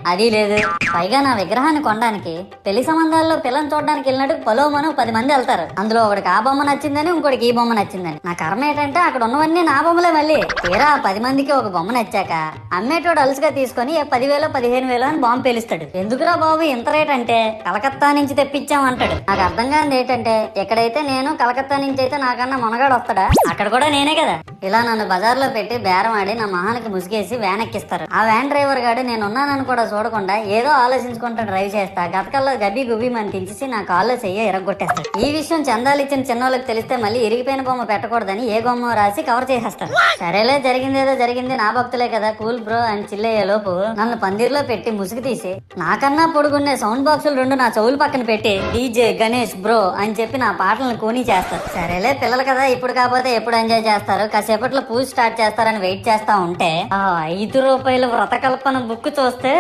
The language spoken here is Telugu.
అది లేదు. పైగా నా విగ్రహాన్ని కొనడానికి పెళ్లి సంబంధాల్లో పిల్లని చూడడానికి వెళ్ళినట్టు పొలవమను 10 మంది వెళ్తారు. అందులో ఒకడికి ఆ బొమ్మ నచ్చిందని, ఇంకోటికి ఈ బొమ్మ నచ్చిందని. నా కర్మ ఏంటంటే అక్కడ ఉన్నవన్నీ నా బొమ్మలే. మళ్ళీ తీరా 10 మందికి ఒక బొమ్మ నచ్చాక అమ్మేటోడు అలుసుగా తీసుకొని 10,000 15,000 అని బాంబు పేలుస్తాడు. ఎందుకురా బాబు ఇంత రేట్ అంటే కలకత్తా నుంచి తెప్పించాం అంటాడు. నాకు అర్థం కానిది ఏంటంటే ఎక్కడైతే నేను కలకత్తా నుంచి అయితే నాకన్నా మొనగాడు వస్తాడా, అక్కడ కూడా నేనే కదా. ఇలా నన్ను బజార్లో పెట్టి బేరం ఆడి నా మొహానికి ముసుగేసి వ్యాన్ ఎక్కిస్తారు. ఆ వ్యాన్ డ్రైవర్ గాడు నేనున్నానని కూడా చూడకుండా ఏదో ఆలోచించుకుంటూ డ్రైవ్ చేస్తా గతకల్లో గబ్బి గుబ్బి అని తెంచేసి నా కాల్లో చెయ్యి ఎరగొట్టేస్తాడు. ఈ విషయం చందాలు ఇచ్చిన చిన్నోళ్ళకి తెలిస్తే మళ్ళీ ఇరిగిపోయిన బొమ్మ పెట్టకూడదని ఏ బొమ్మ రాసి కవర్ చేసేస్తాడు. సరేలే జరిగిందేదో జరిగింది, నా భక్తులే కదా, కూల్ బ్రో అని చిల్లయ్యే లోపు నన్ను పందిర్లో పెట్టి ముసుగు తీసి నాకన్నా పొడుగున్నే సౌండ్ బాక్సులు 2 నా చెవులు పక్కన పెట్టి డీజే గణేష్ బ్రో అని చెప్పి నా పాటలను కూనీ చేస్తారు. సరేలే పిల్లలు కదా, ఇప్పుడు కాకపోతే ఎప్పుడు ఎంజాయ్ చేస్తారు, కాసేపట్లో పూజ స్టార్ట్ చేస్తారని వెయిట్ చేస్తా ఉంటే 5 రూపాయల వ్రతకల్పన బుక్ చూస్తే